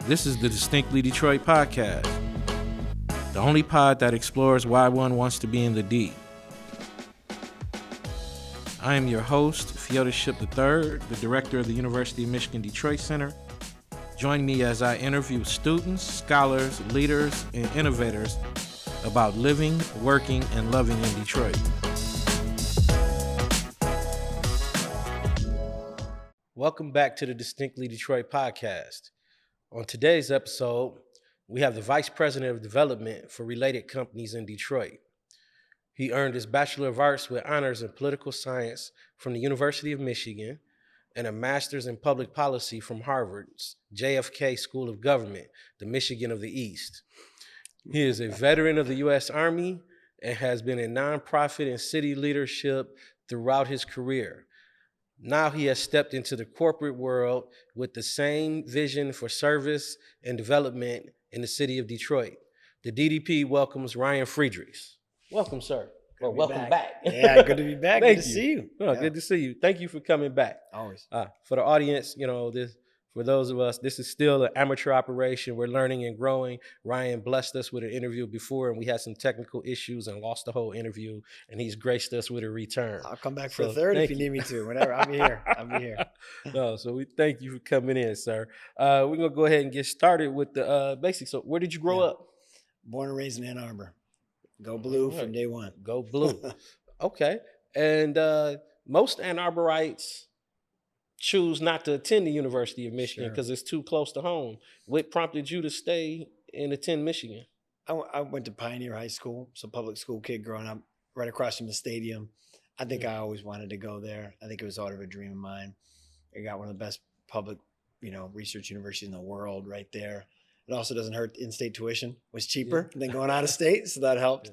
This is the Distinctly Detroit podcast, the only pod that explores why one wants to be in the D. I am your host, Feodorship III, the director of the University of Michigan Detroit Center. Join me as I interview students, scholars, leaders, and innovators about living, working, and loving in Detroit. Welcome back to the Distinctly Detroit podcast. On today's episode, we have the Vice President of Development for Related Companies in Detroit. He earned his Bachelor of Arts with honors in political science from the University of Michigan and a master's in public policy from Harvard's JFK School of Government, the Michigan of the East. He is a veteran of the U.S. Army and has been in nonprofit and city leadership throughout his career. Now he has stepped into the corporate world with the same vision for service and development in the city of Detroit. The DDP welcomes Ryan Friedrichs. Welcome, sir. Well, welcome back. Yeah, good to be back. Good to see you. Oh, yeah. Good to see you. Thank you for coming back. Always. For the audience, for those of us, this is still an amateur operation. We're learning and growing. Ryan blessed us with an interview before, and we had some technical issues and lost the whole interview, and he's graced us with a return. I'll come back for a third if you need me to. Whatever. I'll be here. No, so we thank you for coming in, sir. We're going to go ahead and get started with the basics. So where did you grow up? Born and raised in Ann Arbor. Go blue from day one. Go blue. Okay. And most Ann Arborites choose not to attend the University of Michigan because it's too close to home. What prompted you to stay and attend Michigan? I went to Pioneer High School, so public school kid growing up right across from the stadium. I think I always wanted to go there. I think it was sort of a dream of mine. I got one of the best public, research universities in the world right there. It also doesn't hurt. In-state tuition was cheaper than going out of state, so that helped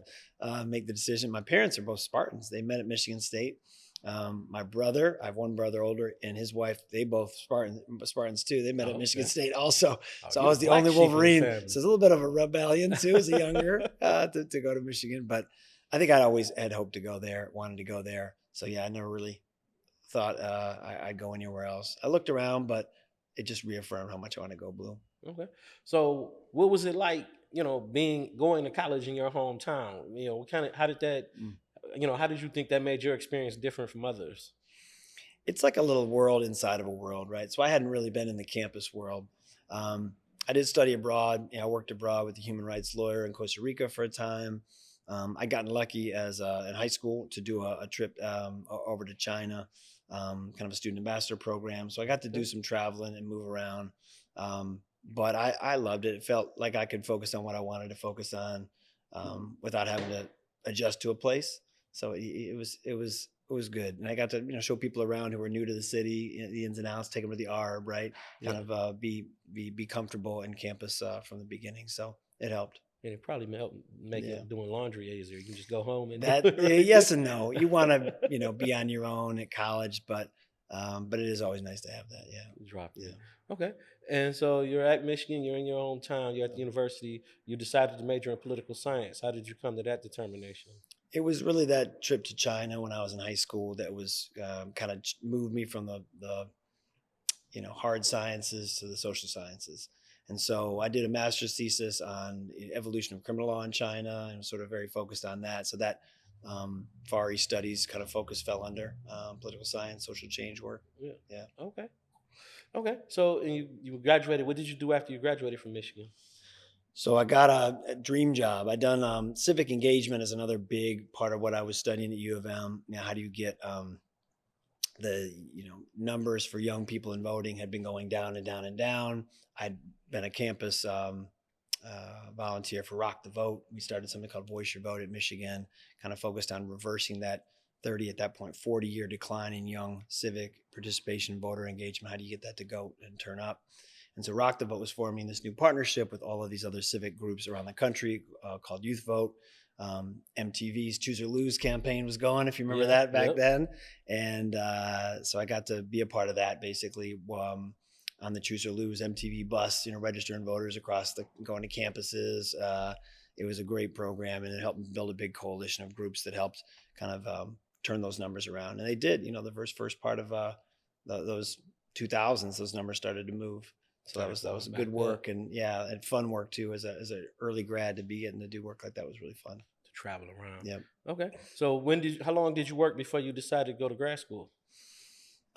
make the decision. My parents are both Spartans. They met at Michigan State. My brother, I have one brother older, and his wife, they both Spartans too. They met at Michigan State also. So I was the only Wolverine. So it's a little bit of a rebellion too as a younger to go to Michigan. But I think I'd always had hoped to go there, wanted to go there. So yeah, I never really thought I'd go anywhere else. I looked around, but it just reaffirmed how much I want to go blue. Okay. So what was it like, going to college in your hometown? How did that, how did you think that made your experience different from others? It's like a little world inside of a world, right? So I hadn't really been in the campus world. I did study abroad. I worked abroad with a human rights lawyer in Costa Rica for a time. I gotten lucky in high school to do a trip over to China, kind of a student ambassador program. So I got to do some traveling and move around. But I loved it. It felt like I could focus on what I wanted to focus on without having to adjust to a place. So it was good. And I got to show people around who were new to the city, the ins and outs, take them to the ARB, right? Kind of be comfortable in campus from the beginning. So it helped. And it probably helped make doing laundry easier. You can just go home and yes and no. You want to be on your own at college, but it is always nice to have that. Yeah. Okay. And so you're at Michigan, you're in your own town, you're at the university, you decided to major in political science. How did you come to that determination? It was really that trip to China when I was in high school that was kind of moved me from the hard sciences to the social sciences. And so I did a master's thesis on evolution of criminal law in China and was sort of very focused on that. So that Far East studies kind of focus fell under political science, social change work. Yeah. Okay. So you graduated. What did you do after you graduated from Michigan? So I got a dream job. I done civic engagement as another big part of what I was studying at U of M. How do you get the numbers for young people in voting had been going down and down and down. I'd been a campus volunteer for Rock the Vote. We started something called Voice Your Vote at Michigan, kind of focused on reversing that 40-year decline in young civic participation, voter engagement. How do you get that to go and turn up? And so Rock the Vote was forming this new partnership with all of these other civic groups around the country called Youth Vote. MTV's Choose or Lose campaign was going, if you remember that back then. And so I got to be a part of that basically on the Choose or Lose MTV bus, registering voters going to campuses. It was a great program, and it helped build a big coalition of groups that helped kind of turn those numbers around. And they did, the first part of those 2000s, those numbers started to move. So that was falling back good up work, and yeah, and fun work too. As a early grad, to be getting to do work like that was really fun. to travel around. Yep. Okay. So how long did you work before you decided to go to grad school?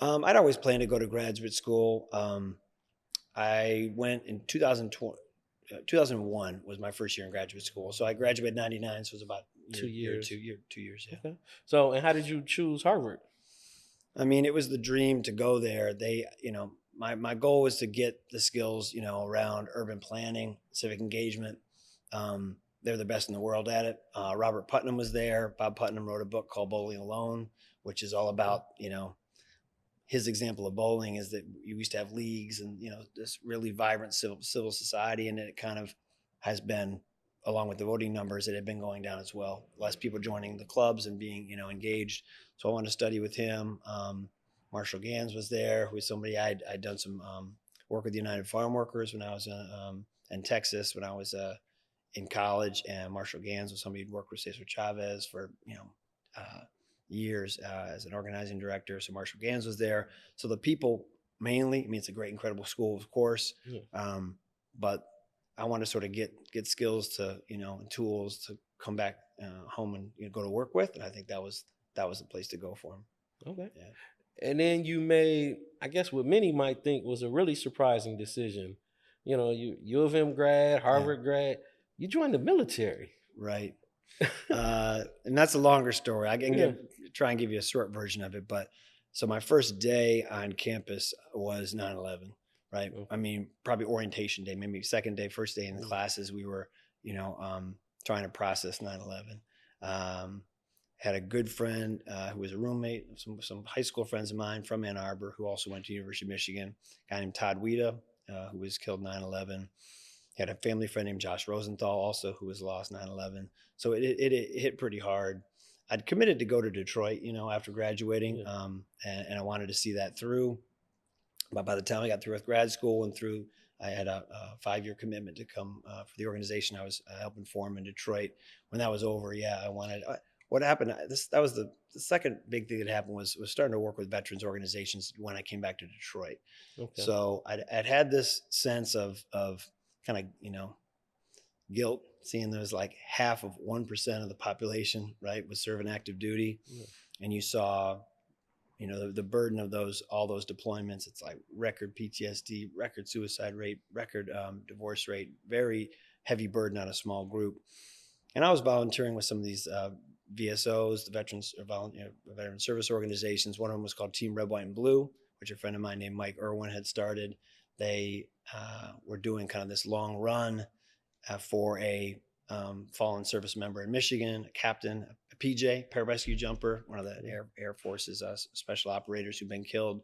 I'd always planned to go to graduate school. I went in 2020, 2001 was my first year in graduate school. So I graduated in 99. So it was about 2 years. 2 years. Yeah. Okay. So, and how did you choose Harvard? I mean, it was the dream to go there. My goal was to get the skills, around urban planning, civic engagement. They're the best in the world at it. Robert Putnam was there. Bob Putnam wrote a book called Bowling Alone, which is all about, his example of bowling is that you used to have leagues and, this really vibrant civil society. And it kind of has been, along with the voting numbers, it had been going down as well. Less people joining the clubs and being, engaged. So I wanted to study with him. Marshall Gans was there, who was somebody I'd done some work with the United Farm Workers when I was in Texas, when I was in college. And Marshall Gans was somebody who'd worked with Cesar Chavez for, years as an organizing director. So Marshall Gans was there. So the people mainly, I mean, it's a great, incredible school, of course. Yeah. But I want to sort of get skills to, and tools to come back home and go to work with. And I think that was the place to go for him. Okay. Yeah. And then you made, I guess what many might think was a really surprising decision. You U of M grad, Harvard grad, you joined the military. Right. And that's a longer story. I can Yeah. try and give you a short version of it. But so my first day on campus was 9/11, right? Okay. I mean, probably orientation day, maybe second day, first day in the classes, we were, trying to process 9/11. Had a good friend who was a roommate, some high school friends of mine from Ann Arbor who also went to University of Michigan, a guy named Todd Weta, who was killed 9/11. Had a family friend named Josh Rosenthal also who was lost 9/11. So it hit pretty hard. I'd committed to go to Detroit, after graduating, Yeah. and I wanted to see that through. But by the time I got through with grad school I had a 5-year commitment to come for the organization I was helping form in Detroit. When that was over, I wanted. What happened? That was the second big thing that happened was starting to work with veterans organizations when I came back to Detroit. Okay. So I'd had this sense of kind of guilt, seeing there's like half of 1% of the population, right, was serving active duty. Yeah. And you saw, the burden of all those deployments. It's like record PTSD, record suicide rate, record divorce rate, very heavy burden on a small group. And I was volunteering with some of these VSOs, the veteran service organizations. One of them was called Team Red, White, and Blue, which a friend of mine named Mike Irwin had started. They were doing kind of this long run for a fallen service member in Michigan, a captain, a PJ, pararescue jumper, one of the Air Force's special operators who've been killed.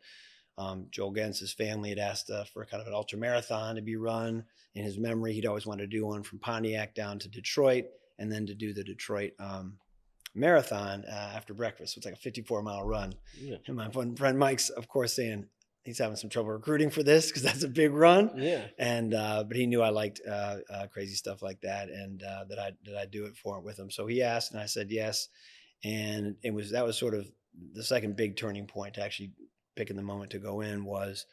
Joel Gens's family had asked for kind of an ultra marathon to be run in his memory. He'd always wanted to do one from Pontiac down to Detroit, and then to do the Detroit marathon after breakfast. So it's like a 54-mile run. Yeah. And my friend Mike's, of course, saying he's having some trouble recruiting for this because that's a big run. Yeah. And but he knew I liked crazy stuff like that, and that I'd do it with him. So he asked, and I said yes. And that was sort of the second big turning point to actually picking the moment to go in. Was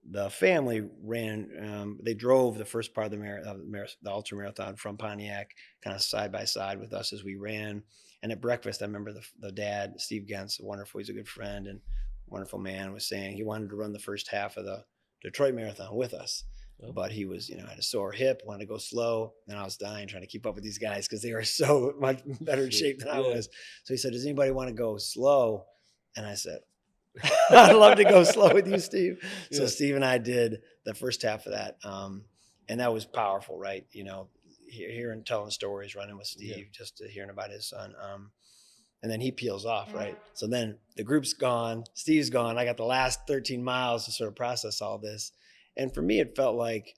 the family ran, they drove the first part of the ultra marathon from Pontiac, kind of side by side with us as we ran. And at breakfast, I remember the dad, Steve Gens, wonderful, he's a good friend and wonderful man, was saying he wanted to run the first half of the Detroit Marathon with us. Oh. But he was, had a sore hip, wanted to go slow. And I was dying trying to keep up with these guys because they were so much better in shape than I was. So he said, does anybody want to go slow? And I said, I'd love to go slow with you, Steve. Yeah. So Steve and I did the first half of that. And that was powerful, right? Hearing, telling stories, running with Steve, just hearing about his son. And then he peels off, right? So then the group's gone, Steve's gone. I got the last 13 miles to sort of process all this. And for me, it felt like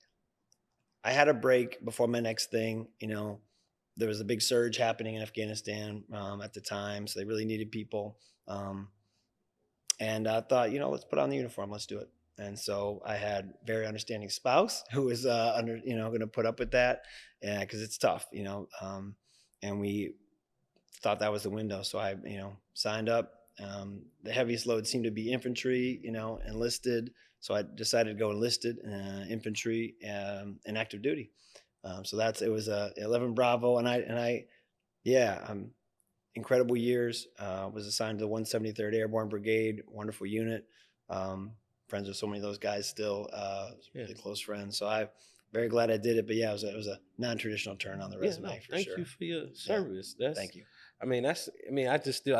I had a break before my next thing. There was a big surge happening in Afghanistan at the time. So they really needed people. And I thought, let's put on the uniform, let's do it. And so I had a very understanding spouse who was going to put up with that, because it's tough, and we thought that was the window. So I, signed up. The heaviest load seemed to be infantry, enlisted, So I decided to go enlisted infantry and active duty. So it was a 11 Bravo, yeah, incredible years. Was assigned to the 173rd Airborne Brigade, wonderful unit. Um, Friends with so many of those guys still, Yeah. really close friends. So I'm very glad I did it. But yeah, it was a non-traditional turn on the Yeah, resume no, for thank you sure. for your Yeah, service. That's, thank you. I mean, I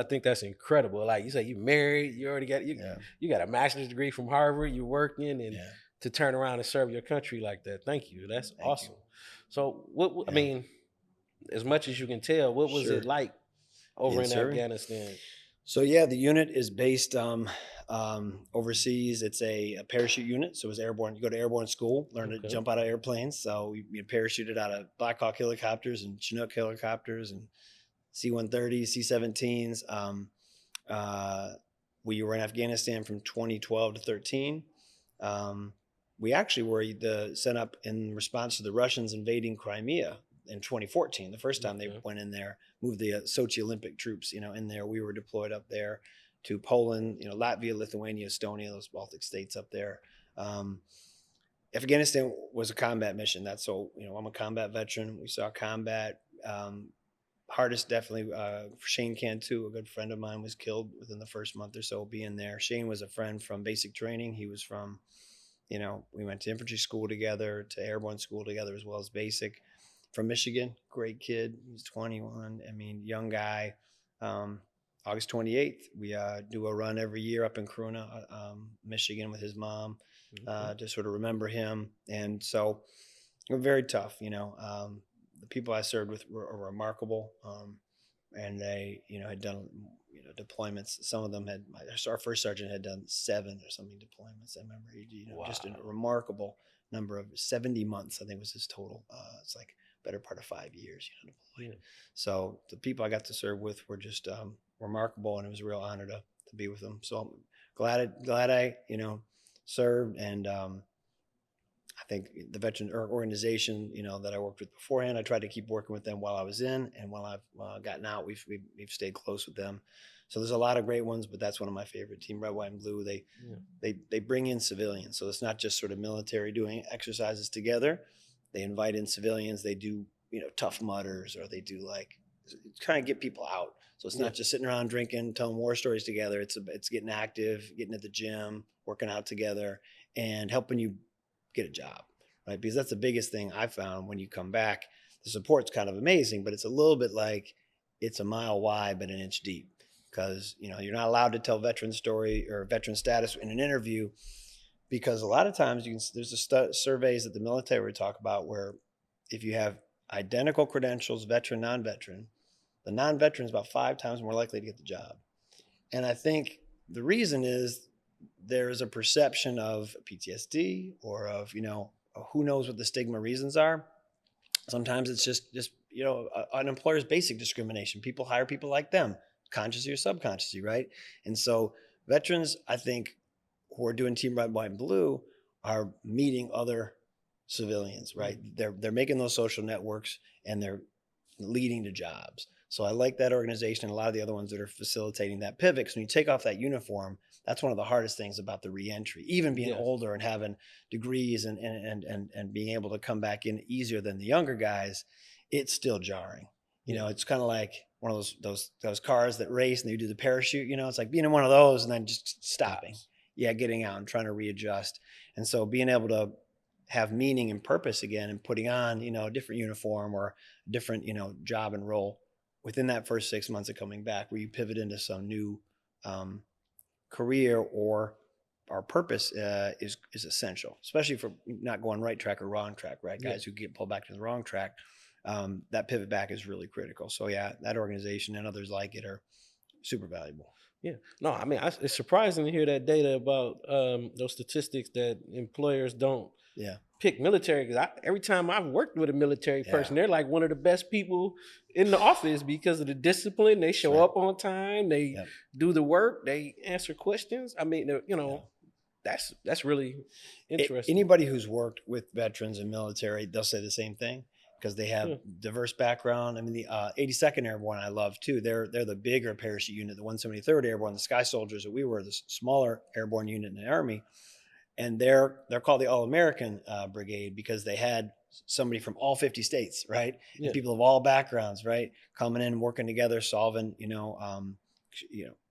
think that's incredible. Like you say, you married, you already got Yeah, you got a master's degree from Harvard, you're working, and yeah, to turn around and serve your country like that. Thank you. That's thank you. awesome. So, I Yeah, mean, as much as you can tell, what was it sure. like over Yes, in sir. Afghanistan? So yeah, the unit is based overseas. It's a parachute unit, so it's airborne. You go to airborne school, learn to Okay. jump out of airplanes. So we parachuted out of Black Hawk helicopters and Chinook helicopters and C-130s, C-17s. Uh, we were in Afghanistan from 2012 to 13. Um, we actually were sent up in response to the Russians invading Crimea in 2014. The first time they Okay. went in there, moved the Sochi Olympic troops, in there. We were deployed up there to Poland, Latvia, Lithuania, Estonia, those Baltic states up there. Um, Afghanistan was a combat mission. That's so, I'm a combat veteran. We saw combat. Hardest definitely for Shane Cantu, a good friend of mine, was killed within the first month or so being there. Shane was a friend from basic training. He was from, we went to infantry school together, to airborne school together, as well as basic. From Michigan, great kid. He's 21. I mean, young guy. Um, August 28th, we do a run every year up in Corona, Michigan, with his mom, Okay. to sort of remember him. And so we're very tough. The people I served with were remarkable, and they, had done, deployments. Some of them our first sergeant had done 7 or something deployments. I remember, just a Wow. remarkable number of 70 months. I think was his total. It's like better part of 5 years, deployed. Yeah. So the people I got to serve with were just remarkable, and it was a real honor to be with them. So I'm glad I served, and I think the veteran organization, that I worked with beforehand, I tried to keep working with them while I was in, and while I've gotten out, we've stayed close with them. So there's a lot of great ones, but that's one of my favorite. Team Red, White, and Blue. Yeah. They bring in civilians, so it's not just sort of military doing exercises together. They invite in civilians. They do tough mutters, or they do like kind of get people out. So it's Yeah. not just sitting around drinking, telling war stories together. It's getting active, getting at the gym, working out together, and helping you get a job, right? Because that's the biggest thing I found when you come back. The support's kind of amazing, but it's a little bit like it's a mile wide but an inch deep, because you're not allowed to tell veteran story or veteran status in an interview, because a lot of times there's surveys that the military would talk about where if you have identical credentials, veteran, non-veteran, the non-veteran is about 5 times more likely to get the job. And I think the reason is there's a perception of PTSD, or of, who knows what the stigma reasons are. Sometimes it's just an employer's basic discrimination. People hire people like them, consciously or subconsciously, right? And so veterans, I think, who are doing Team Red, White, and Blue are meeting other civilians, right? They're making those social networks, and they're leading to jobs. So I like that organization and a lot of the other ones that are facilitating that pivot. Because when you take off that uniform, that's one of the hardest things about the reentry. Even being Yes. older and having degrees and being able to come back in easier than the younger guys, it's still jarring. Yeah. It's kind of like one of those cars that race and you do the parachute. It's like being in one of those and then just stopping. Stops. Yeah, getting out and trying to readjust. And so being able to have meaning and purpose again, and putting on a different uniform or a different job and role within that first 6 months of coming back, where you pivot into some new um, career, or our purpose is essential, especially for not going right track or wrong track, right? Yeah. Guys who get pulled back to the wrong track, that pivot back is really critical. So yeah, that organization and others like it are super valuable. Yeah. No, I mean, it's surprising to hear that data about those statistics that employers don't Yeah, pick military. Because every time I've worked with a military yeah, person, they're like one of the best people in the office because of the discipline. They that's show right. up on time. They Yep. do the work. They answer questions. I mean, Yeah. that's really interesting. Anybody who's worked with veterans and military, they'll say the same thing, because they have Yeah. diverse background. I mean, the 82nd Airborne I love too. They're the bigger parachute unit. The 173rd Airborne, the Sky Soldiers, that we were the smaller airborne unit in the Army. and they're called the All-American Brigade because they had somebody from all 50 states, right? Yeah. And people of all backgrounds, right, coming in and working together, solving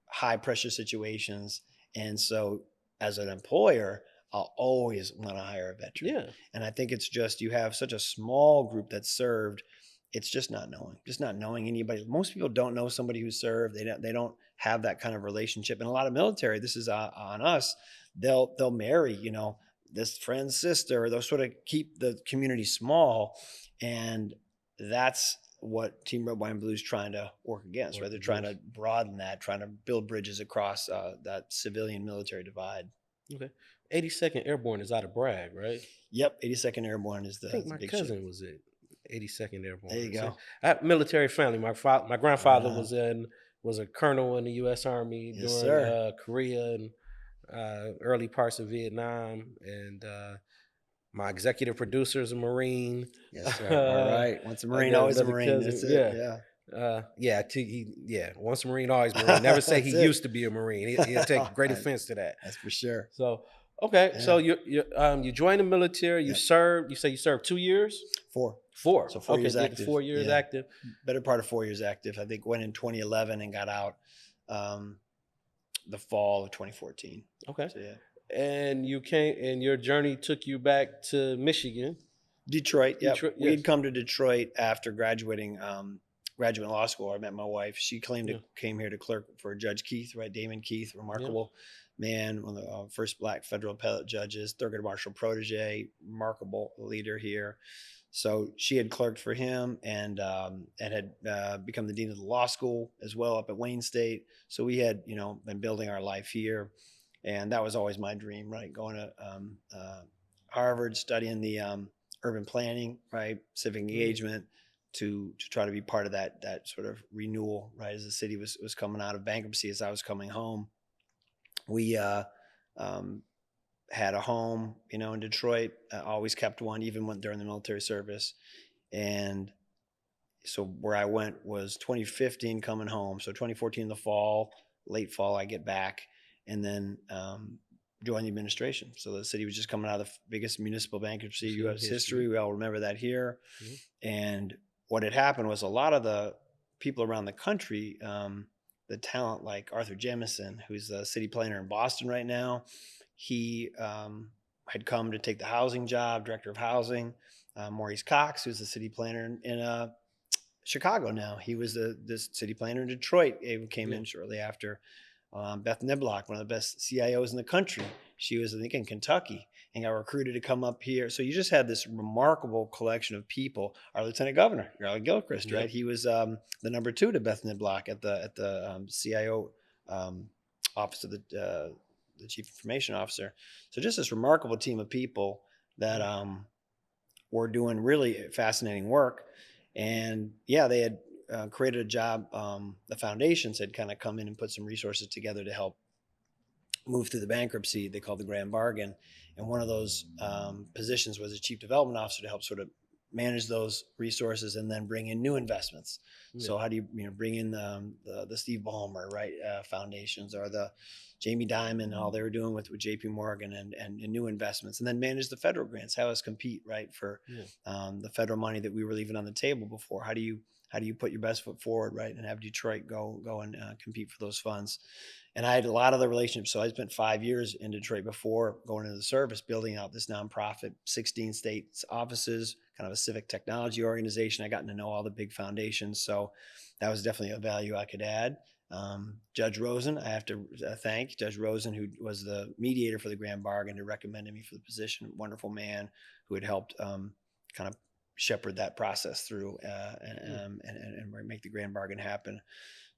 high pressure situations. And so, as an employer, I'll always want to hire a veteran. Yeah. And I think it's just you have such a small group that's served. It's just not knowing anybody. Most people don't know somebody who served. They don't have that kind of relationship. And a lot of military, this is on us. They'll marry, this friend's sister, or they'll sort of keep the community small. And that's what Team Red, White, and Blue is trying to work against, right? They're trying to broaden that, trying to build bridges across that civilian military divide. Okay. 82nd Airborne is out of Bragg, right? Yep, 82nd Airborne is the I think my big cousin ship. was at 82nd Airborne. There you go. I have military family. My grandfather was a colonel in the U.S. Army Yes, during Korea and early parts of Vietnam, and my executive producer is a Marine. Yes, sir. All right. Once a Marine, always a Marine. That's it. Yeah. Once a Marine, always a Marine. Never say he used to be a Marine. He'll take great offense to that. That's for sure. So, okay. Yeah. So you joined the military. You served. You say you served 2 years. 4. So 4 years active. 4 years active. Better part of 4 years active. I think went in 2011 and got out the fall of 2014. Okay. So, yeah. And you came, and your journey took you back to Michigan. Detroit. Yeah. Detroit, We had come to Detroit after graduating graduate law school. I met my wife. She came here to clerk for Judge Keith, right? Damon Keith, remarkable man, one of the first Black federal appellate judges, Thurgood Marshall protege, remarkable leader here. So she had clerked for him and had become the dean of the law school as well up at Wayne State. So we had, been building our life here. And that was always my dream, right? Going to Harvard, studying the urban planning, right? Civic engagement to try to be part of that sort of renewal, right? As the city was coming out of bankruptcy, as I was coming home, we had a home, in Detroit. Always kept one, even went during the military service. And so where I went was 2015 coming home. So 2014 in the fall, late fall, I get back. And then join the administration. So the city was just coming out of the biggest municipal bankruptcy in U.S. history. We all remember that here. Mm-hmm. And what had happened was a lot of the people around the country, the talent like Arthur Jemison, who's the city planner in Boston right now, he had come to take the housing job, director of housing. Maurice Cox, who's the city planner in Chicago now. He was this city planner in Detroit. He came in shortly after. Beth Niblock, one of the best CIOs in the country. She was, I think, in Kentucky and got recruited to come up here. So you just had this remarkable collection of people. Our Lieutenant Governor, Garland Gilchrist, right? He was the number 2 to Beth Niblock at the CIO office of the Chief Information Officer. So just this remarkable team of people that were doing really fascinating work. And they had created a job. The foundations had kind of come in and put some resources together to help move through the bankruptcy they called the Grand Bargain. And one of those positions was a chief development officer to help sort of manage those resources and then bring in new investments. So how do you bring in the Steve Ballmer, right, foundations, or the Jamie Dimon and all they were doing with JP Morgan and new investments, and then manage the federal grants, have us compete, right, for the federal money that we were leaving on the table before. How do you put your best foot forward, right, and have Detroit go and compete for those funds? And I had a lot of the relationships. So I spent 5 years in Detroit before going into the service, building out this nonprofit, 16 states offices, kind of a civic technology organization. I gotten to know all the big foundations. So that was definitely a value I could add. Judge Rosen, I have to thank Judge Rosen, who was the mediator for the Grand Bargain, who recommended me for the position. Wonderful man who had helped kind of shepherd that process through and make the Grand Bargain happen.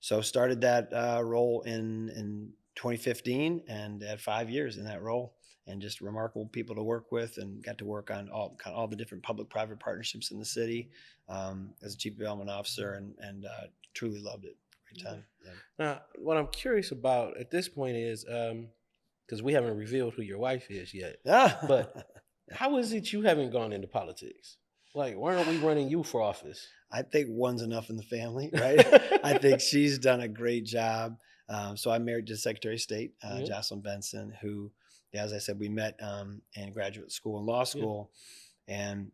So started that role in 2015 and had 5 years in that role, and just remarkable people to work with, and got to work on all the different public-private partnerships in the city as a chief development officer, and truly loved it. Great time. Yeah. Now, what I'm curious about at this point is, because we haven't revealed who your wife is yet, but how is it you haven't gone into politics? Like, why aren't we running you for office? I think one's enough in the family, right? I think she's done a great job. So I'm married to Secretary of State, Jocelyn Benson, who yeah, as I said, we met in graduate school and law Yeah. school, and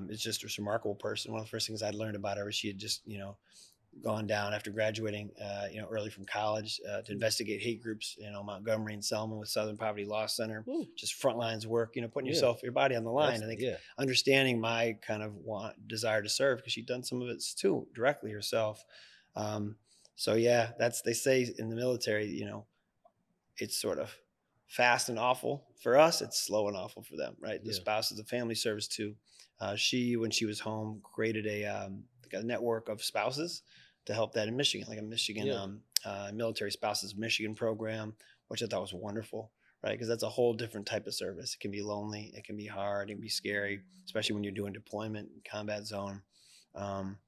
it's just a remarkable person. One of the first things I'd learned about her was she had just, gone down after graduating, early from college to Mm. investigate hate groups, Montgomery and Selma with Southern Poverty Law Center, Woo. just front lines work, putting Yeah. your body on the line. That's I think yeah. understanding my kind of desire to serve, because she'd done some of it too directly herself. Um, so yeah, they say in the military, it's sort of fast and awful for us. It's slow and awful for them, right? The Yeah. spouse is a family service too. She, when she was home, created like a network of spouses to help that in Michigan, like a Michigan Yeah. military spouses Michigan program, which I thought was wonderful, right? Because that's a whole different type of service. It can be lonely, it can be hard, it can be scary, especially when you're doing deployment, combat zone. Um,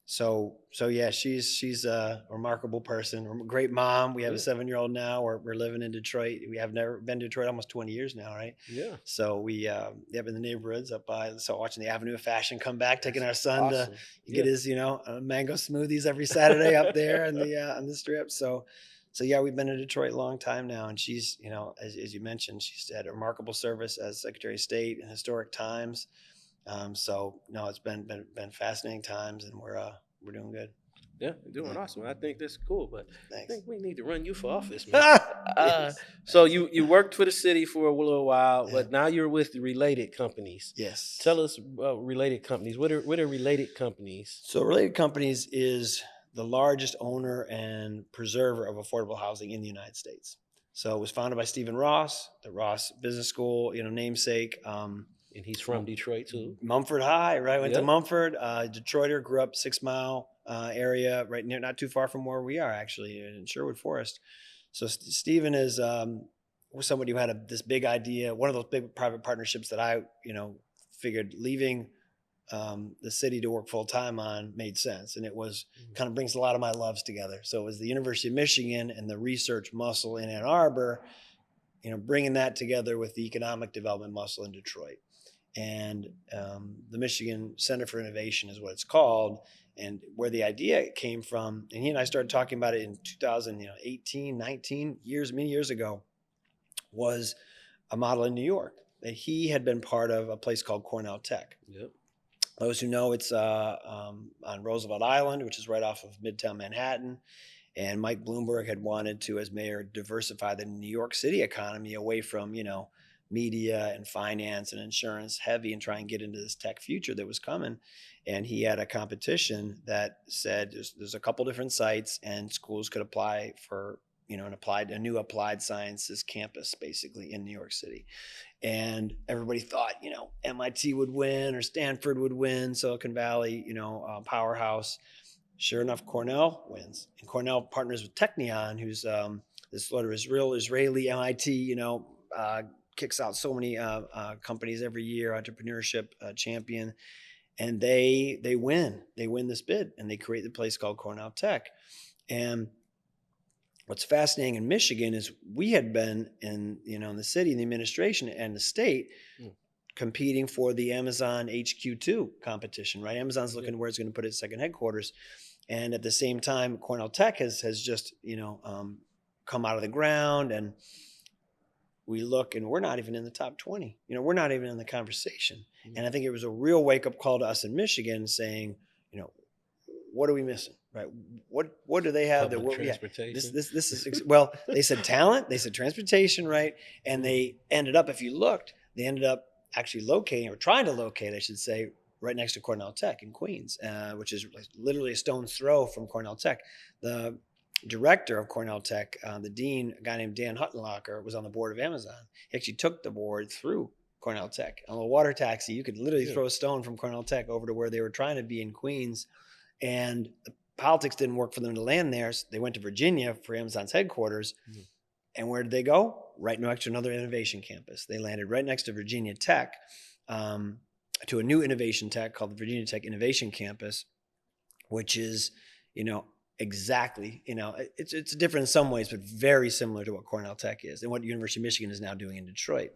so yeah, she's a remarkable person, a great mom. We have a Yeah. 7-year-old now. We're living in Detroit. We have never been to Detroit almost 20 years now, right? Yeah. So we live in the neighborhoods up by. So watching the Avenue of Fashion come back, taking That's our son to awesome. get Yeah. his mango smoothies every Saturday up there on the strip. So yeah, we've been in Detroit a long time now, and she's as you mentioned, she's had a remarkable service as Secretary of State in historic times. So no, it's been fascinating times, and we're doing good. Yeah, you're doing Yeah, awesome. I think that's cool, but I thanks. think we need to run you for office, man. Yes, So thanks. you worked for the city for a little while, Yeah. but now you're with the related companies. Yes. Tell us about related companies. What are related companies? So Related Companies is the largest owner and preserver of affordable housing in the United States. So it was founded by Stephen Ross, the Ross Business School, namesake. And he's from Detroit too. Mumford High, right? Went to Yep. Mumford, Detroiter, grew up 6 Mile area, right near, not too far from where we are actually in Sherwood Forest. So Stephen is was somebody who had this big idea, one of those big private partnerships that I, figured leaving the city to work full time on made sense. And it was kind of brings a lot of my loves together. So it was the University of Michigan and the research muscle in Ann Arbor, bringing that together with the economic development muscle in Detroit. And the Michigan Center for Innovation is what it's called. And where the idea came from, and he and I started talking about it in 2018, 19 years, many years ago, was a model in New York that he had been part of, a place called Cornell Tech. Yep. Those who know, it's on Roosevelt Island, which is right off of Midtown Manhattan. And Mike Bloomberg had wanted to, as mayor, diversify the New York City economy away from, media and finance and insurance heavy, and try and get into this tech future that was coming. And he had a competition that said there's a couple different sites, and schools could apply for, a new applied sciences campus basically in New York City. And everybody thought, MIT would win or Stanford would win, Silicon Valley, powerhouse. Sure enough, Cornell wins, and Cornell partners with Technion, who's this sort of Israeli MIT, kicks out so many companies every year, entrepreneurship champion, and they win this bid, and they create the place called Cornell Tech. And what's fascinating in Michigan is we had been in the city, in the administration, and the state competing for the Amazon HQ2 competition, right? Amazon's looking where it's going to put its second headquarters. And at the same time, Cornell Tech has just, come out of the ground, and we look and we're not even in the top 20. We're not even in the conversation. And I think it was a real wake up call to us in Michigan saying, what are we missing? Right? What do they have that Public we're, yeah, transportation. this is well, they said talent, they said transportation, right? And they ended up, if you looked, they ended up actually locating, or trying to locate, I should say, right next to Cornell Tech in Queens, which is literally a stone's throw from Cornell Tech. The director of Cornell Tech, the dean, a guy named Dan Huttenlocker, was on the board of Amazon. He actually took the board through Cornell Tech on a water taxi. You could literally throw a stone from Cornell Tech over to where they were trying to be in Queens, and the politics didn't work for them to land there. So they went to Virginia for Amazon's headquarters. And where did they go? Right next to another innovation campus. They landed right next to Virginia Tech, to a new innovation tech called the Virginia Tech Innovation Campus, which is, exactly, it's different in some ways, but very similar to what Cornell Tech is and what University of Michigan is now doing in Detroit.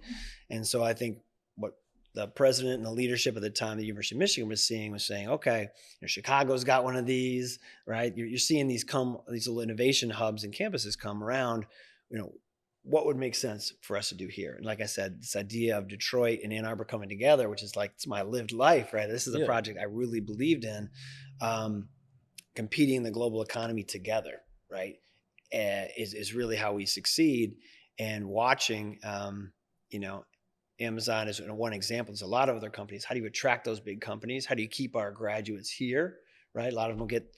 And so I think what the president and the leadership at the time the University of Michigan was saying, okay, Chicago's got one of these, right? You're seeing these little innovation hubs and campuses come around. what would make sense for us to do here? And like I said, this idea of Detroit and Ann Arbor coming together, which is like, it's my lived life, right? This is a Yeah. project I really believed in, competing in the global economy together, right? Is really how we succeed. And watching, you know, Amazon is one example. There's a lot of other companies. How do you attract those big companies? How do you keep our graduates here, right? A lot of them will get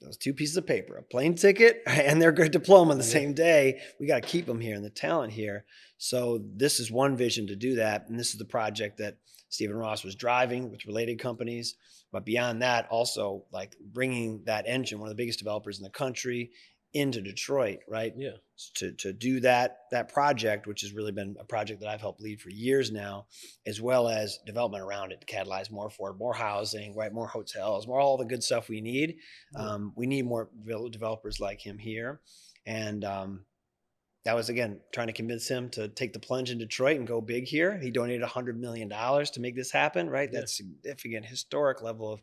those two pieces of paper, a plane ticket and their good diploma the Yeah. same day. We got to keep them here and the talent here. So this is one vision to do that. And this is the project that Stephen Ross was driving with related companies. But beyond that, also like bringing that engine, one of the biggest developers in the country, into Detroit, right? Yeah. To do that project, which has really been a project that I've helped lead for years now, as well as development around it to catalyze more affordable, more housing, right, more hotels, more all the good stuff we need. Yeah. We need more developers like him here, and that was again trying to convince him to take the plunge in Detroit and go big here. He donated $100 million to make this happen, right? Yeah. That's significant, historic level of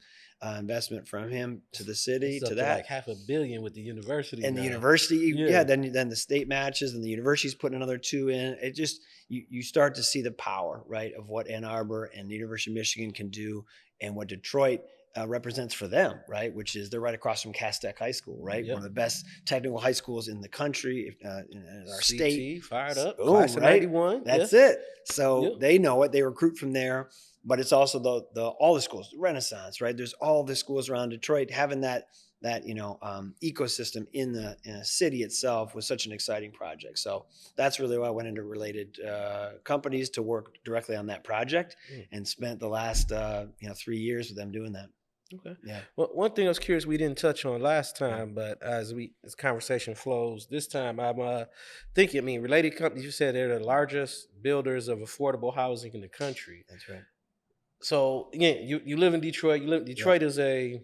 investment from him to the city, It's up to to that. like $500 million with the university And the now. university, Yeah. then the state matches, and the university's putting another two in. It just, you start to see the power, right, of what Ann Arbor and the University of Michigan can do, and what Detroit represents for them, right, which is they're right across from Castech High School, right, Yep. one of the best technical high schools in the country, in our state. CT fired up. Boom, Class of right? 91. That's Yeah. it. So Yep. they know it. They recruit from there. But it's also the all the schools, Renaissance, right? There's all the schools around Detroit. Having that ecosystem in the city itself was such an exciting project. So that's really why I went into related companies to work directly on that project, and spent the last 3 years with them doing that. Okay. Yeah. Well, one thing I was curious we didn't touch on last time, but as conversation flows, this time I'm thinking. I mean, related companies. You said they're the largest builders of affordable housing in the country. That's right. So again, you live in Detroit. Detroit is a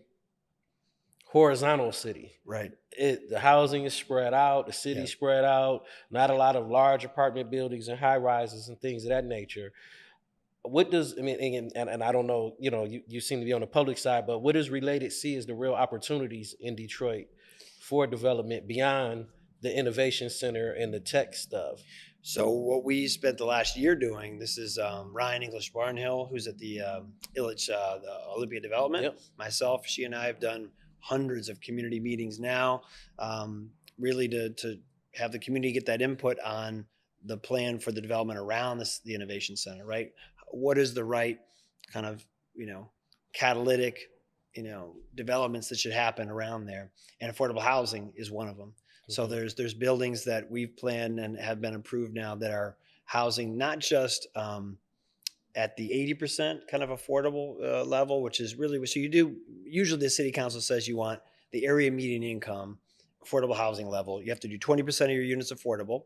horizontal city. Right. The housing is spread out. The city's spread out. Not a lot of large apartment buildings and high rises and things of that nature. What does, I mean, and I don't know, you seem to be on the public side, but what does Related see as the real opportunities in Detroit for development beyond the innovation center and the tech stuff? So what we spent the last year doing, this is Ryan English Barnhill, who's at the Illich, the Olympia Development. Yep. Myself, she and I have done hundreds of community meetings now, really to have the community get that input on the plan for the development around the innovation center, right? What is the right kind of, catalytic, developments that should happen around there? And affordable housing is one of them. So there's buildings that we've planned and have been approved now that are housing not just at the 80% kind of affordable level, which is really, so you do, usually the city council says you want the area median income affordable housing level. You have to do 20% of your units affordable.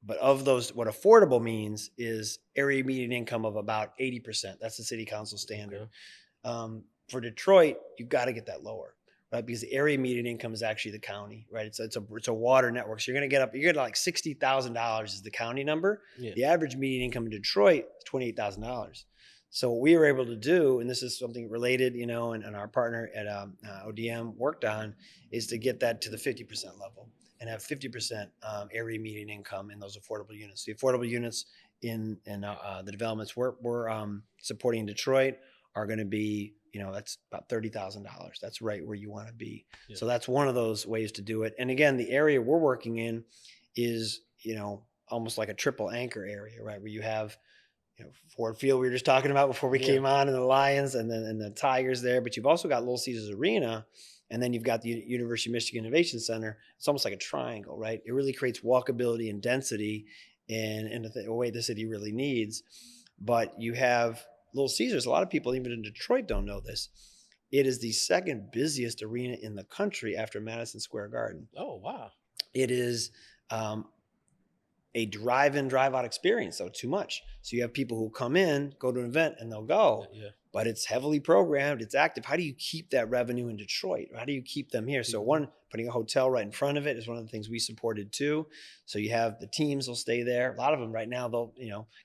But of those, what affordable means is area median income of about 80%. That's the city council standard. Okay. For Detroit, you've got to get that lower, right? Because the area median income is actually the county, right? It's a water network. So you're going to get like $60,000 is the county number. Yeah. The average median income in Detroit is $28,000. So what we were able to do, and this is something related, and our partner at ODM worked on, is to get that to the 50% level and have 50% area median income in those affordable units. The affordable units in the developments we're supporting in Detroit are going to be, that's about $30,000. That's right where you want to be. Yeah. So that's one of those ways to do it. And again, the area we're working in is, almost like a triple anchor area, right? Where you have, Ford Field we were just talking about before we came on, and the Lions, and the Tigers there. But you've also got Little Caesars Arena, and then you've got the University of Michigan Innovation Center. It's almost like a triangle, right? It really creates walkability and density in a way the city really needs. But you have Little Caesars. A lot of people, even in Detroit, don't know this. It is the second busiest arena in the country after Madison Square Garden. Oh, wow. It is a drive-in, drive-out experience, though, too much. So you have people who come in, go to an event, and they'll go. Yeah. but it's heavily programmed, it's active. How do you keep that revenue in Detroit? How do you keep them here? So one, putting a hotel right in front of it is one of the things we supported too. So you have the teams will stay there. A lot of them right now, they'll,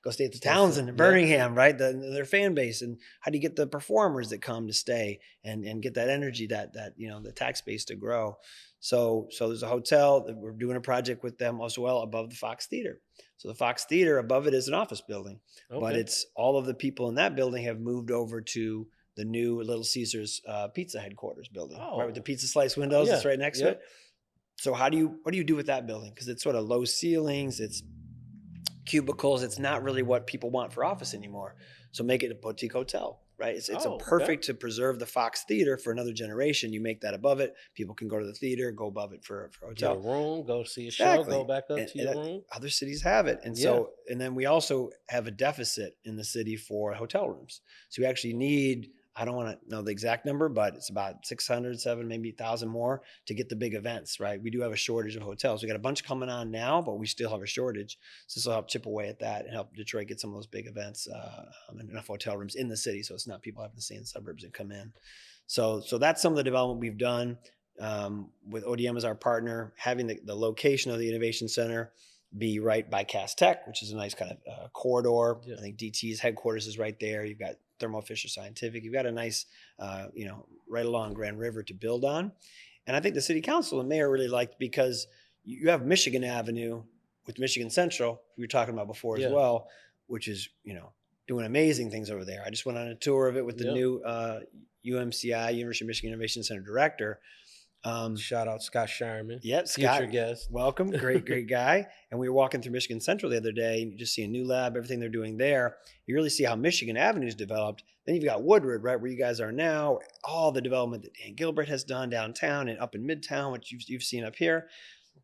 go stay at the Townsend in Birmingham, right? Their fan base. And how do you get the performers that come to stay and get that energy, that the tax base to grow? So there's a hotel that we're doing a project with them as well above the Fox Theater. So the Fox Theater above it is an office building, but it's all of the people in that building have moved over to the new Little Caesars pizza headquarters building, right, with the pizza slice windows. It's right next to it. So what do you do with that building? Because it's sort of low ceilings, it's cubicles. It's not really what people want for office anymore. So make it a boutique hotel, right? It's a perfect to preserve the Fox Theater for another generation. You make that above it. People can go to the theater, go above it for a hotel. Get a room, go see a show, go back up to your room. Other cities have it. And so, and then we also have a deficit in the city for hotel rooms. So we actually need, I don't want to know the exact number, but it's about 600, 700, maybe 1,000 more to get the big events, right? We do have a shortage of hotels. We got a bunch coming on now, but we still have a shortage. So this will help chip away at that and help Detroit get some of those big events and enough hotel rooms in the city. So it's not people having to stay in the suburbs and come in. So that's some of the development we've done with ODM as our partner, having the location of the Innovation Center be right by Cass Tech, which is a nice kind of corridor. I think DT's headquarters is right there. You've got Thermo Fisher Scientific. You've got a nice, right along Grand River to build on. And I think the city council and mayor really liked because you have Michigan Avenue with Michigan Central, we were talking about before as well, which is, doing amazing things over there. I just went on a tour of it with the new UMCI, University of Michigan Innovation Center director. Shout out Scott Shireman. Yep, Scott, future guest. Welcome. Great guy. And we were walking through Michigan Central the other day and you just see a new lab, everything they're doing there. You really see how Michigan Avenue's developed. Then you've got Woodward, right, where you guys are now, all the development that Dan Gilbert has done downtown and up in Midtown, which you've seen up here.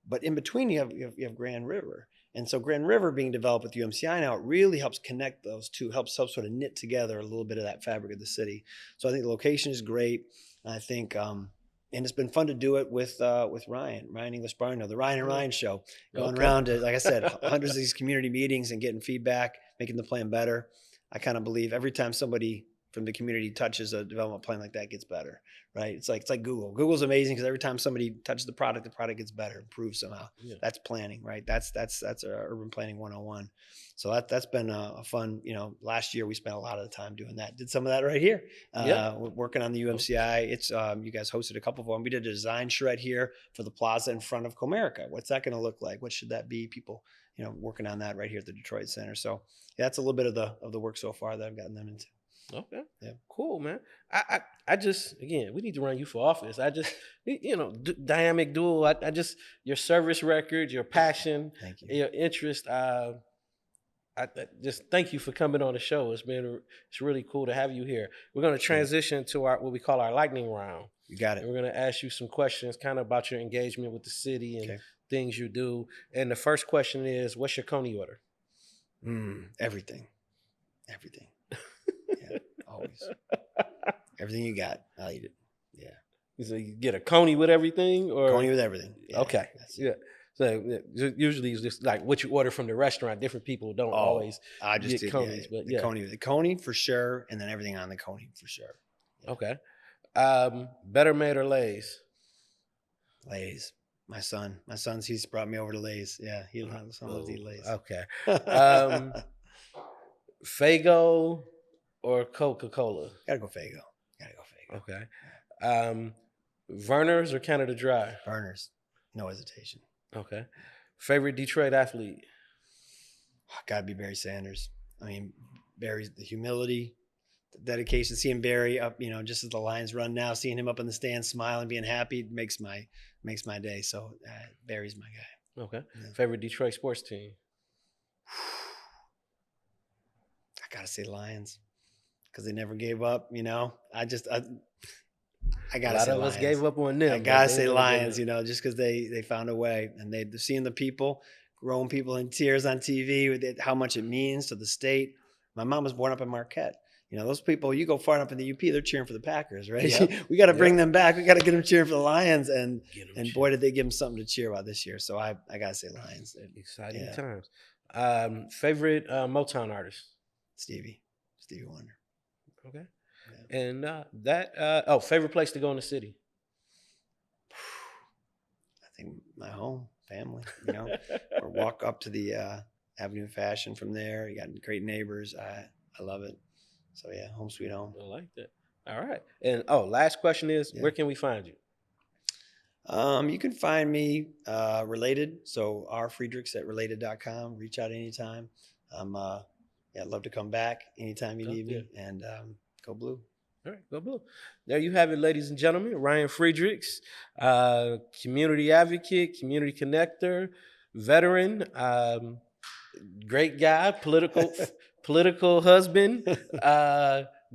But in between you have Grand River. And so Grand River being developed with UMCI now, it really helps connect those two, helps sort of knit together a little bit of that fabric of the city. So I think the location is great. I think and it's been fun to do it with Ryan English Barno, the Ryan and Ryan show, going around to, like I said, hundreds of these community meetings and getting feedback, making the plan better. I kind of believe every time somebody from the community touches a development plan like that, it gets better, right? It's like Google. Google's amazing because every time somebody touches the product gets better, improves somehow. That's planning, right? That's our urban planning 101. So that's been a fun, last year we spent a lot of the time doing that. Did some of that right here, working on the UMCI. It's you guys hosted a couple of them. We did a design shred here for the plaza in front of Comerica. What's that going to look like? What should that be? People, working on that right here at the Detroit Center. So that's a little bit of the work so far that I've gotten them into. Okay. Yeah. Cool, man. I just, again, we need to run you for office. I just, dynamic dual. I just, your service record, your passion, thank you, your interest. I just thank you for coming on the show. It's really cool to have you here. We're going to transition to what we call our lightning round. You got it. And we're going to ask you some questions kind of about your engagement with the city and things you do. And the first question is, what's your Coney order? Everything. Always. Everything you got, I'll eat it. Yeah. So you get a Coney with everything, or Coney with everything. Yeah, okay. Yeah. So usually it's just like what you order from the restaurant. Different people don't always get Conies, but the Coney for sure, and then everything on the Coney for sure. Yeah. Okay. Better Made or Lay's? Lay's. My son's he's brought me over to Lay's. Yeah, he loves to eat Lay's. Okay. Faygo or Coca-Cola? Gotta go Faygo. Okay. Verner's or Canada Dry? Verner's. No hesitation. Okay. Favorite Detroit athlete? Gotta be Barry Sanders. I mean, Barry's the humility, the dedication. Seeing Barry up, just as the Lions run now, seeing him up in the stands, smiling, being happy, makes my day. So Barry's my guy. Okay. Yeah. Favorite Detroit sports team? I gotta say Lions. Because they never gave up, I gotta say a lot of us gave up on them. I gotta say Lions, just because they found a way, and they're seeing the people, grown people in tears on TV with how much it means to the state. My mom was born up in Marquette. Those people, you go far up in the UP, they're cheering for the Packers, right? Yep. We got to bring them back. We got to get them cheering for the Lions, and boy, did they give them something to cheer about this year. So I gotta say Lions. Exciting times. Favorite Motown artist? Stevie Wonder. Okay. And favorite place to go in the city? I think my home, family, or walk up to the Avenue of Fashion from there. You got great neighbors. I love it. So yeah, home sweet home. I like that. All right. And last question is, where can we find you? You can find me Related. So rfriedrichs@related.com. Reach out anytime. I'd love to come back anytime you need me. And go Blue. All right, go Blue. There you have it, ladies and gentlemen. Ryan Friedrichs, community advocate, community connector, veteran, great guy, political husband.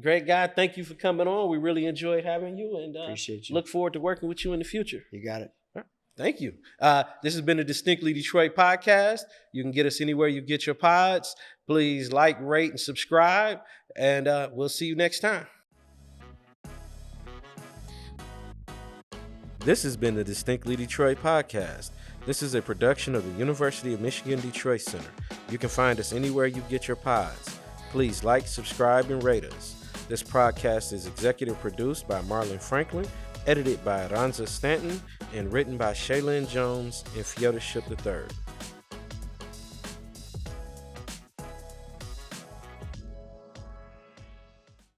Great guy. Thank you for coming on. We really enjoyed having you, and appreciate you. Look forward to working with you in the future. You got it. Right. Thank you. This has been a Distinctly Detroit podcast. You can get us anywhere you get your pods. Please like, rate, and subscribe, and we'll see you next time. This has been the Distinctly Detroit podcast. This is a production of the University of Michigan Detroit Center. You can find us anywhere you get your pods. Please like, subscribe, and rate us. This podcast is executive produced by Marlon Franklin, edited by Ranza Stanton, and written by Shaylin Jones and Fyodor Ship III.